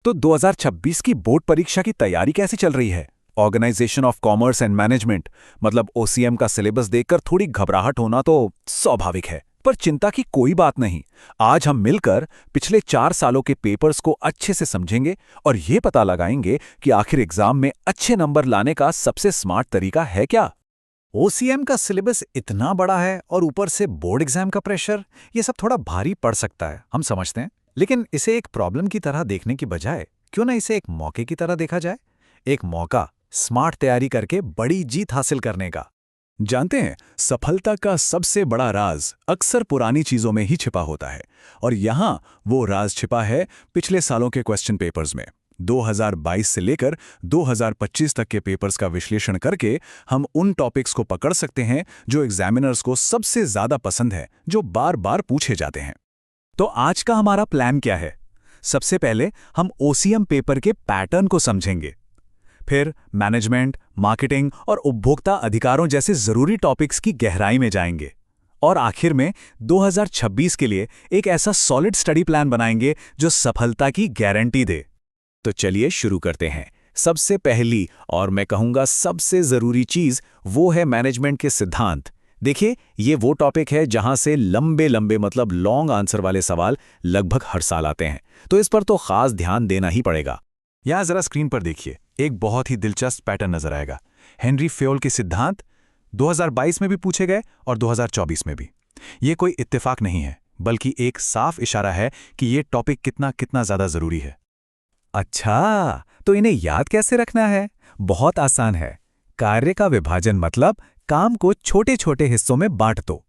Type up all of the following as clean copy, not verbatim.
तो 2026 की बोर्ड परीक्षा की तैयारी कैसे चल रही है? Organisation of commerce and management मतलब ओसीएम का सिलेबस देखकर थोड़ी घबराहट होना तो स्वाभाविक है, पर चिंता की कोई बात नहीं। आज हम मिलकर पिछले 4 सालों के पेपर्स को अच्छे से समझेंगे और ये पता लगाएंगे कि आखिर एग्जाम में अच्छे नंबर लाने का सबसे स्मार्ट तरीका है क्या। ओसीएम का सिलेबस इतना बड़ा है और ऊपर से बोर्ड एग्जाम का प्रेशर, ये सब थोड़ा भारी पड़ सकता है, हम समझते हैं। लेकिन इसे एक प्रॉब्लम की तरह देखने की बजाय क्यों ना इसे एक मौके की तरह देखा जाए। एक मौका स्मार्ट तैयारी करके बड़ी जीत हासिल करने का। जानते हैं, सफलता का सबसे बड़ा राज अक्सर पुरानी चीजों में ही छिपा होता है, और यहां वो राज छिपा है पिछले सालों के क्वेश्चन पेपर्स में। 2022 से लेकर 2025 तक के पेपर्स का विश्लेषण करके हम उन टॉपिक्स को पकड़ सकते हैं जो एग्जामिनर्स को सबसे ज्यादा पसंद है, जो बार बार पूछे जाते हैं। तो आज का हमारा प्लान क्या है? सबसे पहले हम ओसीएम पेपर के पैटर्न को समझेंगे, फिर मैनेजमेंट, मार्केटिंग और उपभोक्ता अधिकारों जैसे जरूरी टॉपिक्स की गहराई में जाएंगे, और आखिर में 2026 के लिए एक ऐसा सॉलिड स्टडी प्लान बनाएंगे जो सफलता की गारंटी दे। तो चलिए शुरू करते हैं। सबसे पहली और मैं कहूंगा सबसे जरूरी चीज वो है मैनेजमेंट के सिद्धांत। देखिए, ये वो टॉपिक है जहां से लंबे लंबे मतलब लॉन्ग आंसर वाले सवाल लगभग हर साल आते हैं, तो इस पर तो खास ध्यान देना ही पड़ेगा। यहां जरा स्क्रीन पर देखिए, एक बहुत ही दिलचस्प पैटर्न नजर आएगा। हेनरी फेयोल के सिद्धांत 2022 में भी पूछे गए और 2024 में भी। ये कोई इत्तेफाक नहीं है, बल्कि एक साफ इशारा है कि ये टॉपिक कितना कितना ज्यादा जरूरी है। अच्छा, तो इन्हें याद कैसे रखना है? बहुत आसान है। कार्य का विभाजन मतलब काम को छोटे छोटे हिस्सों में बांट दो।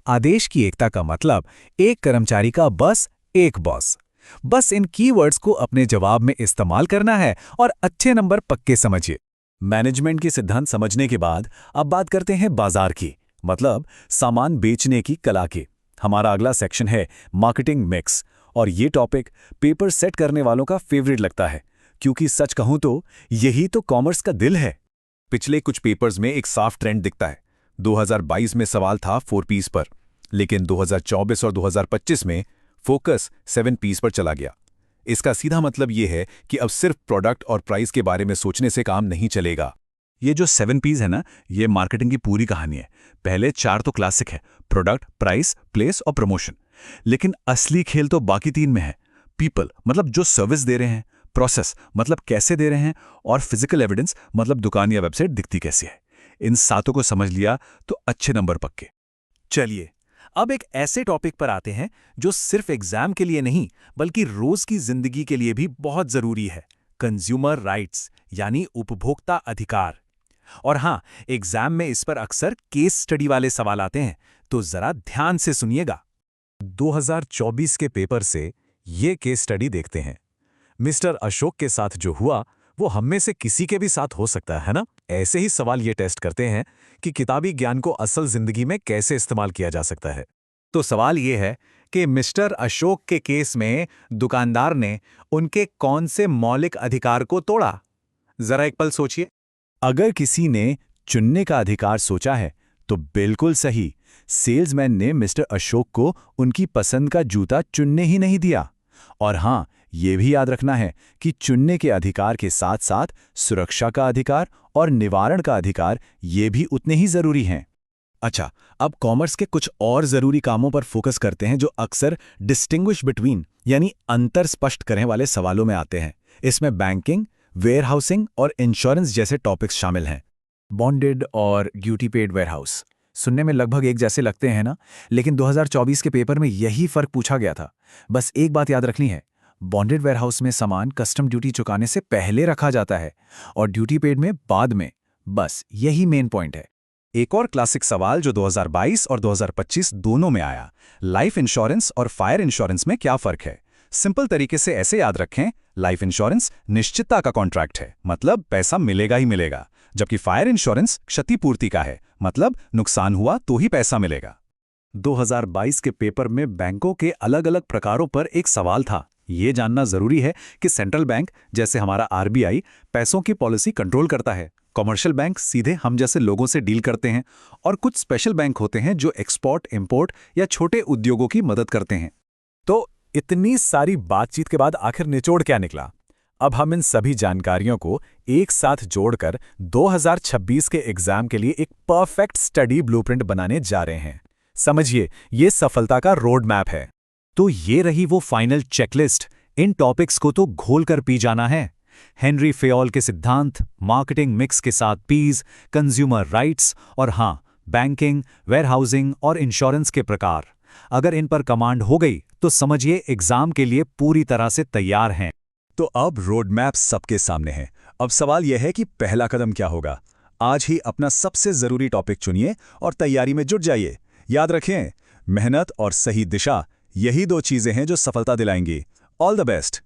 आदेश की एकता का मतलब एक कर्मचारी का बस एक बॉस। बस इन कीवर्ड्स को अपने जवाब में इस्तेमाल करना है और अच्छे नंबर पक्के समझिए। मैनेजमेंट के सिद्धांत समझने के बाद अब बात करते हैं बाजार की, मतलब सामान बेचने की कला की। हमारा अगला सेक्शन है मार्केटिंग मिक्स, और ये टॉपिक पेपर सेट करने वालों का फेवरेट लगता है, क्योंकि सच कहूं तो यही तो कॉमर्स का दिल है। पिछले कुछ पेपर्स में एक साफ ट्रेंड दिखता है। 2022 में सवाल था 4 पीस पर, लेकिन 2024 और 2025 में फोकस 7 पीस पर चला गया। इसका सीधा मतलब ये है कि अब सिर्फ प्रोडक्ट और प्राइस के बारे में सोचने से काम नहीं चलेगा। ये जो 7 पीस है ना, ये मार्केटिंग की पूरी कहानी है। पहले 4 तो क्लासिक है, प्रोडक्ट, प्राइस, प्लेस और प्रमोशन। लेकिन असली खेल तो बाकी 3 में है। पीपल मतलब जो सर्विस दे रहे हैं, प्रोसेस मतलब कैसे दे रहे हैं, और फिजिकल एविडेंस मतलब दुकान या वेबसाइट दिखती कैसी है। इन 7 को समझ लिया तो अच्छे नंबर पक्के। चलिए, अब एक ऐसे टॉपिक पर आते हैं जो सिर्फ एग्जाम के लिए नहीं बल्कि रोज की जिंदगी के लिए भी बहुत जरूरी है। कंज्यूमर राइट्स यानी उपभोक्ता अधिकार। और हाँ, एग्जाम में इस पर अक्सर केस स्टडी वाले सवाल आते हैं, तो जरा ध्यान से सुनिएगा। 2024 के पेपर से ये केस स्टडी देखते हैं। मिस्टर अशोक के साथ जो हुआ वो हम में से किसी के भी साथ हो सकता है ना? ऐसे ही सवाल ये टेस्ट करते हैं कि किताबी ज्ञान को असल जिंदगी में कैसे इस्तेमाल किया जा सकता है। तो सवाल ये है कि मिस्टर अशोक के केस में दुकानदार ने उनके कौन से मौलिक अधिकार को तोड़ा? जरा एक पल सोचिए। अगर किसी ने चुनने का अधिकार सोचा है तो बिल्कुल सही, सेल्समैन ने मिस्टर अशोक को उनकी पसंद का जूता चुनने ही नहीं दिया। और हां, यह भी याद रखना है कि चुनने के अधिकार के साथ साथ सुरक्षा का अधिकार और निवारण का अधिकार ये भी उतने ही जरूरी हैं। अच्छा, अब कॉमर्स के कुछ और जरूरी कामों पर फोकस करते हैं जो अक्सर डिस्टिंग्विश बिटवीन यानी अंतर स्पष्ट करने वाले सवालों में आते हैं। इसमें बैंकिंग, वेयरहाउसिंग और इंश्योरेंस जैसे टॉपिक्स शामिल हैं। बॉन्डेड और ड्यूटी पेड वेयरहाउस सुनने में लगभग एक जैसे लगते हैं ना, लेकिन 2024 के पेपर में यही फर्क पूछा गया था। बस एक बात याद रखनी है, बॉन्डेड वेयरहाउस में सामान कस्टम ड्यूटी चुकाने से पहले रखा जाता है और ड्यूटी पेड में बाद में। बस यही मेन पॉइंट है। एक और क्लासिक सवाल जो 2022 और 2025 दोनों में आया, लाइफ इंश्योरेंस और फायर इंश्योरेंस में क्या फर्क है? सिंपल तरीके से ऐसे याद रखें, लाइफ इंश्योरेंस निश्चितता का कॉन्ट्रैक्ट है, मतलब पैसा मिलेगा ही मिलेगा, जबकि फायर इंश्योरेंस क्षतिपूर्ति का है, मतलब नुकसान हुआ तो ही पैसा मिलेगा। 2022 के पेपर में बैंकों के अलग अलग प्रकारों पर एक सवाल था। ये जानना जरूरी है कि सेंट्रल बैंक जैसे हमारा आरबीआई पैसों की पॉलिसी कंट्रोल करता है, कमर्शियल बैंक सीधे हम जैसे लोगों से डील करते हैं, और कुछ स्पेशल बैंक होते हैं जो एक्सपोर्ट, इंपोर्ट या छोटे उद्योगों की मदद करते हैं। तो इतनी सारी बातचीत के बाद आखिर निचोड़ क्या निकला? अब हम इन सभी जानकारियों को एक साथ जोड़कर 2026 के एग्जाम के लिए एक परफेक्ट स्टडी ब्लूप्रिंट बनाने जा रहे हैं। समझिए, ये सफलता का रोड मैप है। तो ये रही वो फाइनल चेकलिस्ट। इन टॉपिक्स को तो घोल कर पी जाना है। हेनरी फेयोल के सिद्धांत, मार्केटिंग मिक्स के साथ पीज, कंज्यूमर राइट्स और हाँ, बैंकिंग, वेयरहाउसिंग और इंश्योरेंस के प्रकार। अगर इन पर कमांड हो गई तो समझिए एग्जाम के लिए पूरी तरह से तैयार हैं। तो अब रोड मैप सबके सामने है। अब सवाल यह है कि पहला कदम क्या होगा। आज ही अपना सबसे जरूरी टॉपिक चुनिए और तैयारी में जुट जाइए। याद रखें, मेहनत और सही दिशा, यही दो चीजें हैं जो सफलता दिलाएंगी। All the best.